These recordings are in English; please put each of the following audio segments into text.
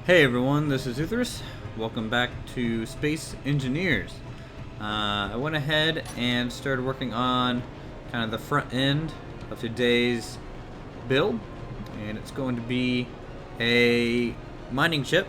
Hey everyone, this is Uthris. Welcome back to Space Engineers. I went ahead and started working on kind of the front end of today's build, and it's going to be a mining ship.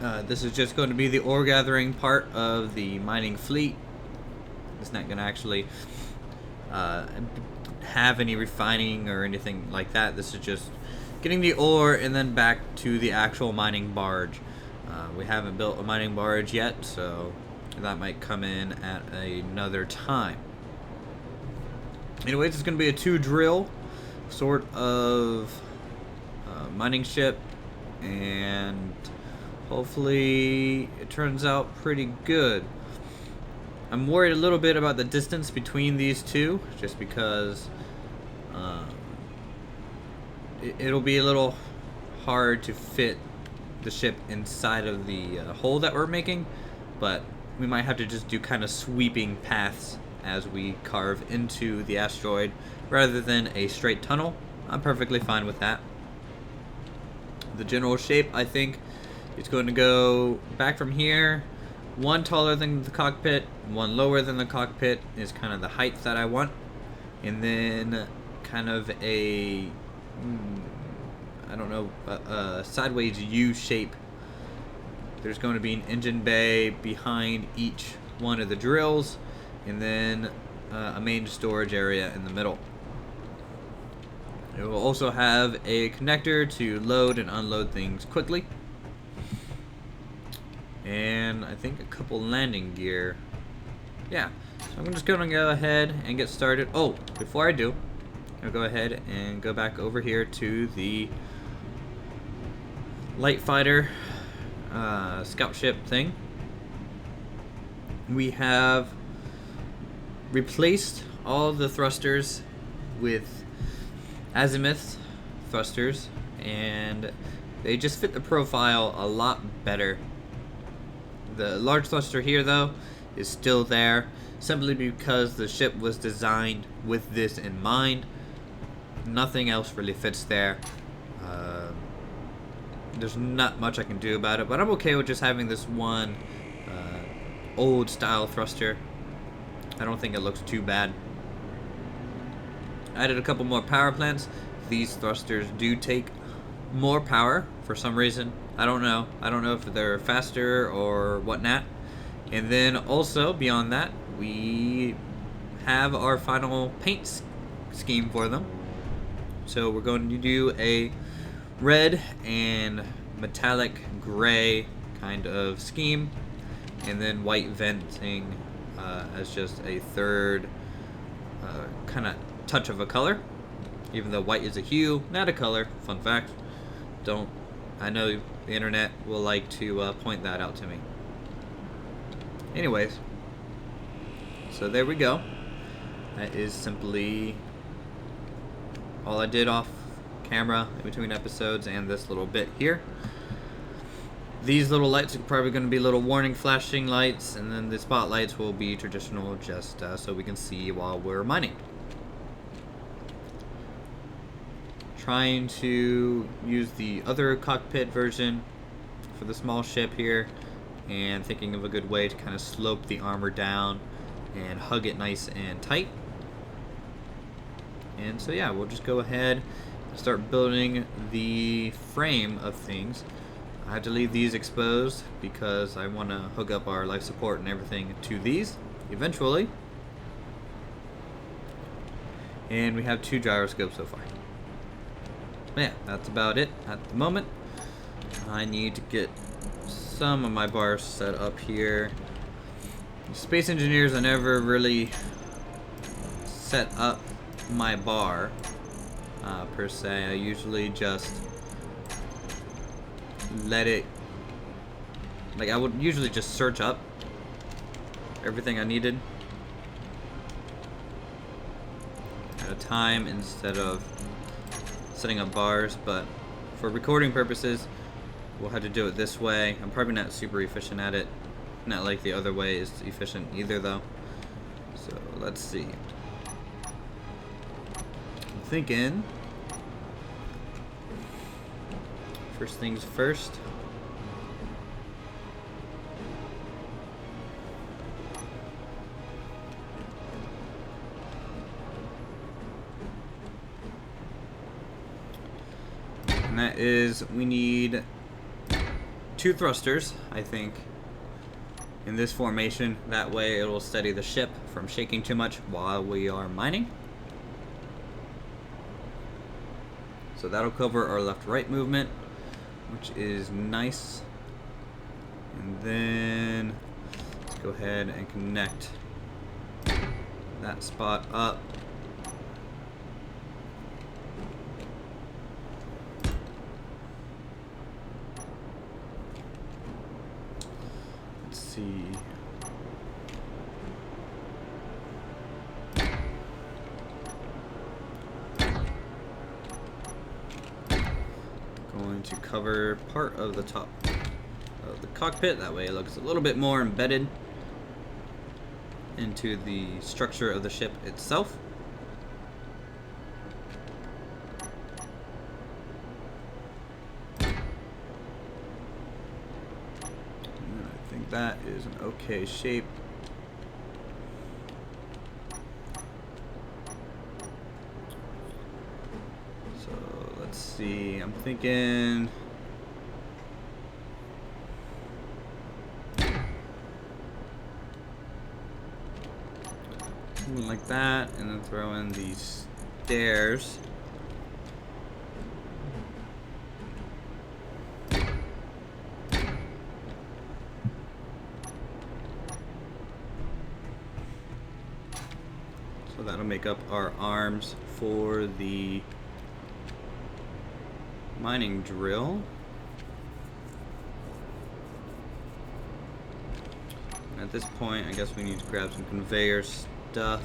This is just going to be the ore gathering part of the mining fleet. It's not going to actually have any refining or anything like that. This is just getting the ore and then back to the actual mining barge. We haven't built a mining barge yet, so that might come in at another time. Anyways, it's going to be a 2-drill sort of mining ship, and hopefully it turns out pretty good. I'm worried a little bit about the distance between these two, just because it'll be a little hard to fit the ship inside of the hole that we're making, but we might have to just do kind of sweeping paths as we carve into the asteroid rather than a straight tunnel. I'm perfectly fine with that. The general shape, I think, is going to go back from here. One taller than the cockpit, one lower than the cockpit is kind of the height that I want, and then kind of a I don't know, sideways U shape. There's going to be an engine bay behind each one of the drills, and then a main storage area in the middle. It will also have a connector to load and unload things quickly, and I think a couple landing gear. Yeah, so I'm just going to go ahead and get started. Oh, before I do, I'll go ahead and go back over here to the light fighter scout ship thing. We have replaced all the thrusters with azimuth thrusters, and they just fit the profile a lot better. The large thruster here, though, is still there simply because the ship was designed with this in mind. Nothing else really fits there. There's not much I can do about it, but I'm okay with just having this one old style thruster. I don't think it looks too bad. I added a couple more power plants. These thrusters do take more power for some reason. I don't know if they're faster or whatnot. And then also beyond that, we have our final paint scheme for them. So we're going to do a red and metallic gray kind of scheme, and then white venting as just a third kind of touch of a color, even though white is a hue, not a color. Fun fact. I know the internet will like to point that out to me. Anyways, so there we go. That is simply all I did off camera in between episodes, and this little bit here. These little lights are probably going to be little warning flashing lights, and then the spotlights will be traditional, just so we can see while we're mining. Trying to use the other cockpit version for the small ship here, and thinking of a good way to kind of slope the armor down and hug it nice and tight. And so yeah, we'll just go ahead and start building the frame of things. I have to leave these exposed because I want to hook up our life support and everything to these eventually. And we have 2 gyroscopes so far. Yeah, that's about it at the moment. I need to get some of my bars set up here. Space Engineers, I never really set up my bar per se. I usually just let it, like, I would usually just search up everything I needed at a time instead of setting up bars, but for recording purposes we'll have to do it this way. I'm probably not super efficient at it, not like the other way is efficient either though. So let's see. I'm thinking First things first. And that is, we need 2 thrusters, I think, in this formation. That way it will steady the ship from shaking too much while we are mining. So that'll cover our left-right movement, which is nice. And then let's go ahead and connect that spot up. Let's see. Going to cover part of the top of the cockpit. That way it looks a little bit more embedded into the structure of the ship itself. And I think that is an okay shape. So let's see, I'm thinking something like that, and then throw in these stairs. So that'll make up our arms for the mining drill. And at this point, I guess we need to grab some conveyor stuff.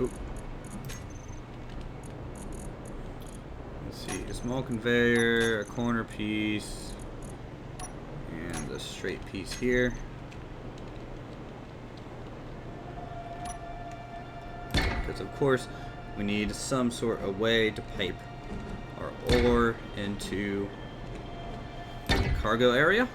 Oop. Let's see, a small conveyor, a corner piece, and a straight piece here. Because of course, we need some sort of way to pipe our ore into the cargo area.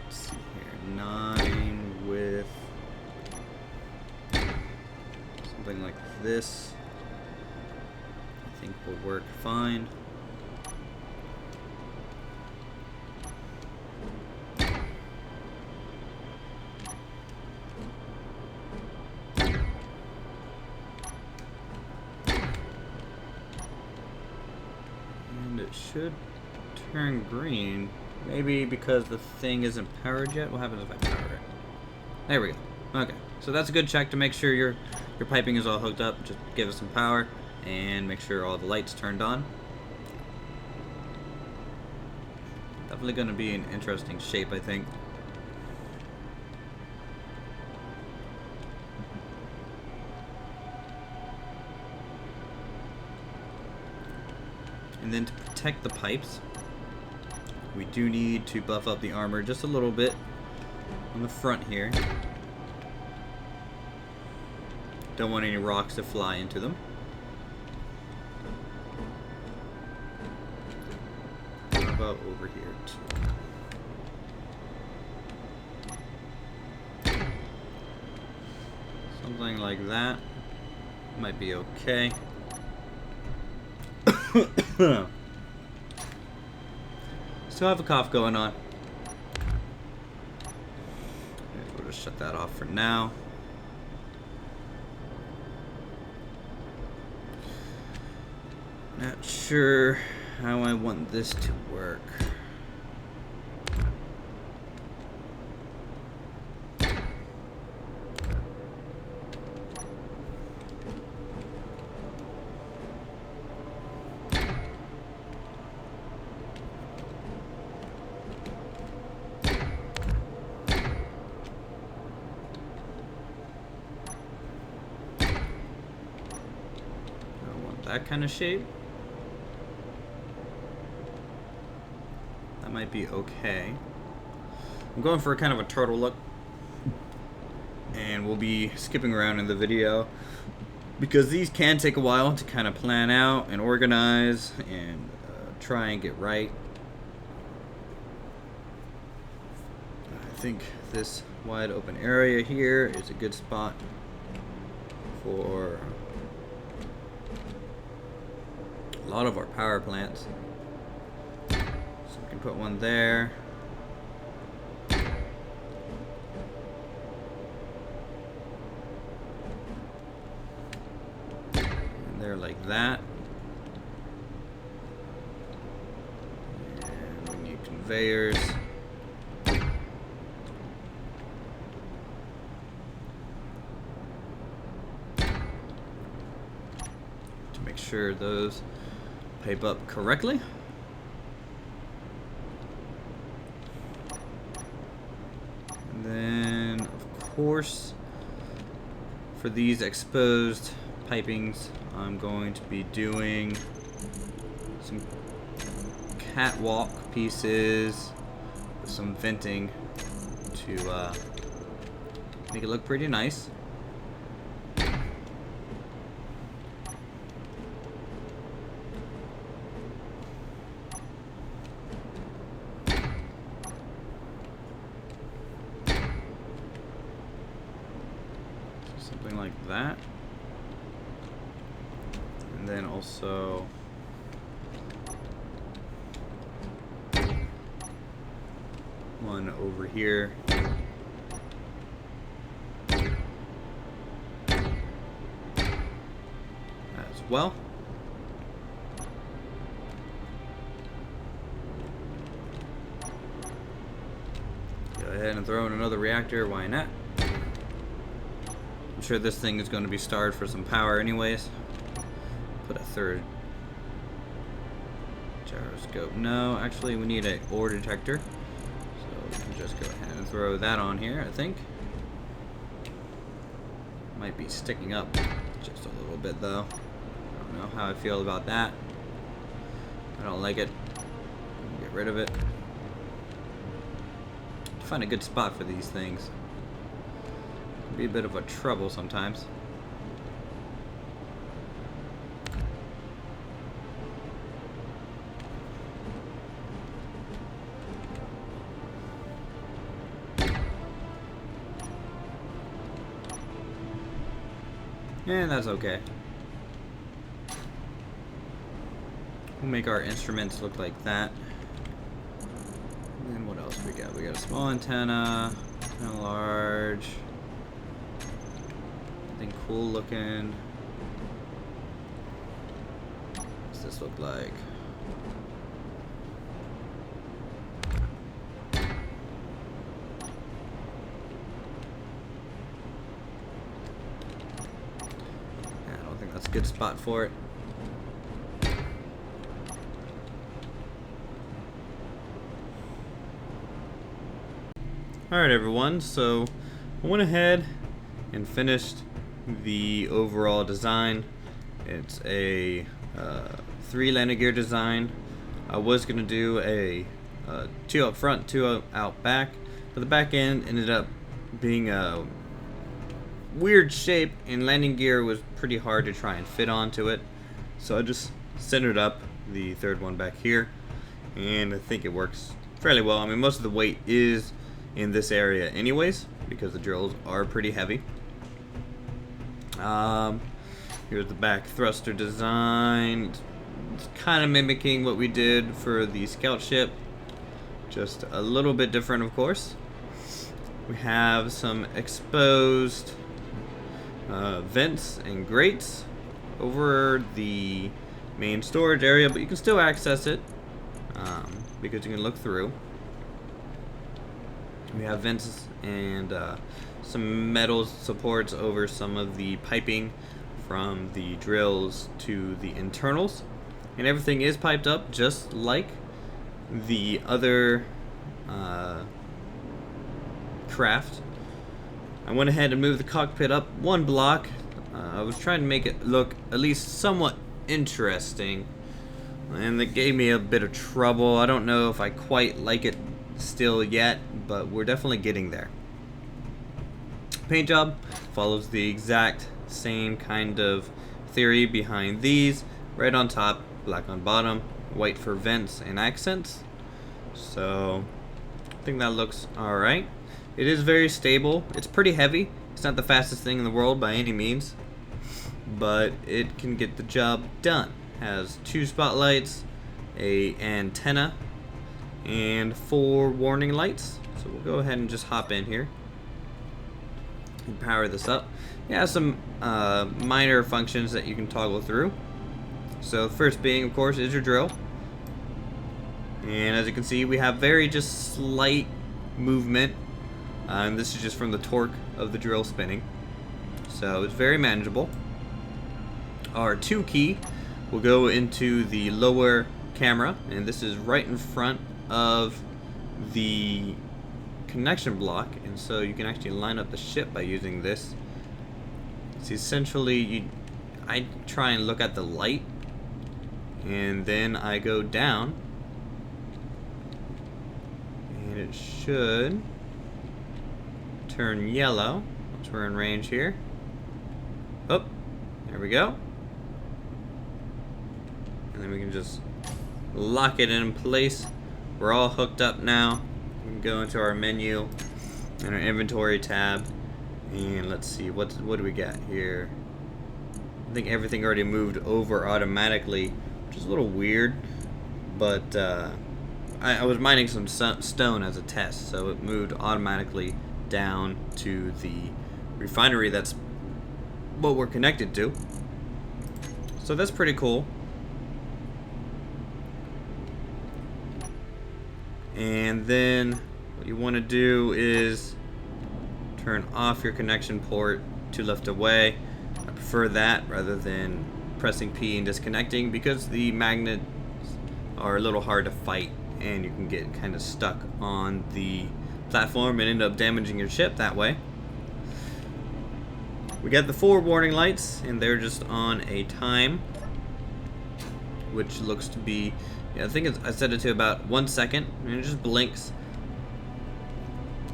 Let's see here, 9 with something like this, I think will work fine. Should turn green. Maybe because the thing isn't powered yet. What happens if I power it? There we go. Okay, so that's a good check to make sure your piping is all hooked up. Just give it some power and make sure all the lights turned on. Definitely going to be an interesting shape, I think. And then to protect the pipes, we do need to buff up the armor just a little bit on the front here. Don't want any rocks to fly into them. How about over here too? Something like that might be okay. Still have a cough going on. We'll just shut that off for now. Not sure how I want this to work. That kind of shape. That might be okay. I'm going for kind of a turtle look, and we'll be skipping around in the video because these can take a while to kind of plan out and organize and try and get right. I think this wide open area here is a good spot for a lot of our power plants. So we can put one there. And there like that. And we need conveyors. Sure those pipe up correctly. And then of course for these exposed pipings I'm going to be doing some catwalk pieces with some venting to make it look pretty nice. Something like that. And then also one over here. As well. Go ahead and throw in another reactor, why not? I'm sure this thing is going to be starved for some power anyways. Put a third gyroscope. No, actually we need an ore detector. So we can just go ahead and throw that on here, I think. Might be sticking up just a little bit though. I don't know how I feel about that. I don't like it. Get rid of it. Find a good spot for these things. Be a bit of a trouble sometimes. And that's okay. We'll make our instruments look like that. And then what else we got? We got a small antenna, and a large. Something cool looking. What's this look like? I don't think that's a good spot for it. Alright everyone, so I went ahead and finished the overall design. It's a 3 landing gear design. I was going to do a 2 up front, 2 out back, but the back end ended up being a weird shape and landing gear was pretty hard to try and fit onto it. So I just centered up the third one back here and I think it works fairly well. I mean, most of the weight is in this area anyways because the drills are pretty heavy. Here's the back thruster design. It's kind of mimicking what we did for the scout ship, just a little bit different of course. We have some exposed vents and grates over the main storage area, but you can still access it because you can look through. We have vents and some metal supports over some of the piping from the drills to the internals, and everything is piped up just like the other craft. I went ahead and moved the cockpit up 1 block. I was trying to make it look at least somewhat interesting and it gave me a bit of trouble. I don't know if I quite like it still yet, but we're definitely getting there. Paint job follows the exact same kind of theory behind these. Red on top, black on bottom, white for vents and accents. So I think that looks alright. It is very stable. It's pretty heavy. It's not the fastest thing in the world by any means, but it can get the job done. Has 2 spotlights, a antenna, and 4 warning lights. So we'll go ahead and just hop in here and power this up. It has some minor functions that you can toggle through. So first being, of course, is your drill. And as you can see, we have very just slight movement. And this is just from the torque of the drill spinning. So it's very manageable. Our 2 key will go into the lower camera, and this is right in front of the connection block, and so you can actually line up the ship by using this. It's essentially, I try and look at the light, and then I go down, and it should turn yellow once we're in range here. Oh, there we go. And then we can just lock it in place. We're all hooked up now. We can go into our menu and our inventory tab, and let's see, what do we got here? I think everything already moved over automatically, which is a little weird, but I was mining some stone as a test, so it moved automatically down to the refinery. That's what we're connected to, so that's pretty cool. And then what you want to do is turn off your connection port to lift away. I prefer that rather than pressing P and disconnecting, because the magnets are a little hard to fight and you can get kind of stuck on the platform and end up damaging your ship that way. We got the 4 warning lights, and they're just on a time, which looks to be, I think I set it to about 1 second, and it just blinks.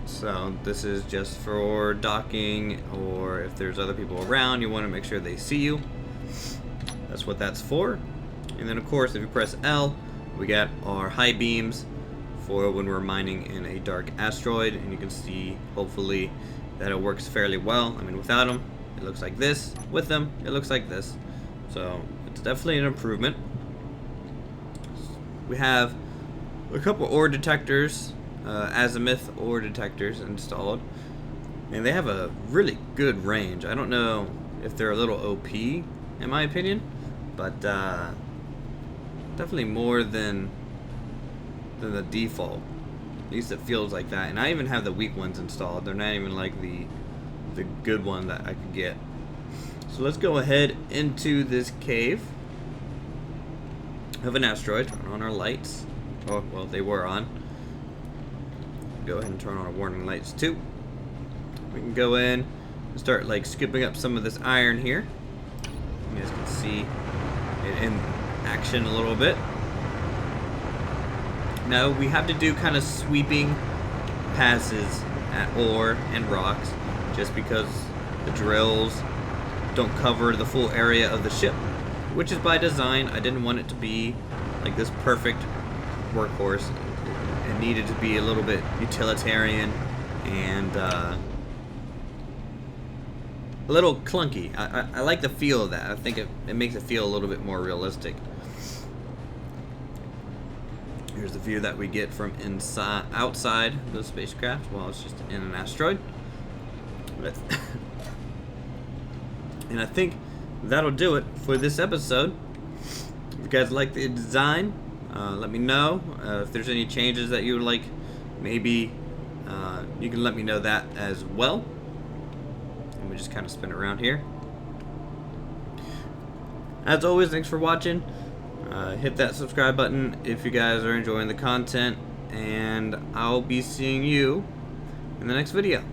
So this is just for docking, or if there's other people around, you want to make sure they see you. That's what that's for. And then of course, if you press L, we got our high beams for when we're mining in a dark asteroid, and you can see hopefully that it works fairly well. I mean, without them it looks like this, with them it looks like this, so it's definitely an improvement. We have a couple ore detectors, azimuth ore detectors installed, and they have a really good range. I don't know if they're a little OP in my opinion, but definitely more than the default. At least it feels like that. And I even have the weak ones installed. They're not even like the good one that I could get. So let's go ahead into this cave of an asteroid. Turn on our lights. Oh, well, they were on. Go ahead and turn on our warning lights too. We can go in and start like scooping up some of this iron here. You guys can see it in action a little bit. Now we have to do kind of sweeping passes at ore and rocks, just because the drills don't cover the full area of the ship, which is by design. I didn't want it to be like this perfect workhorse. It needed to be a little bit utilitarian and a little clunky. I like the feel of that. I think it makes it feel a little bit more realistic. Here's the view that we get from outside the spacecraft while it's just in an asteroid. And I think that'll do it for this episode. If you guys like the design, let me know. If there's any changes that you would like, maybe you can let me know that as well. And we just kind of spin around here. As always, thanks for watching. Hit that subscribe button if you guys are enjoying the content, and I'll be seeing you in the next video.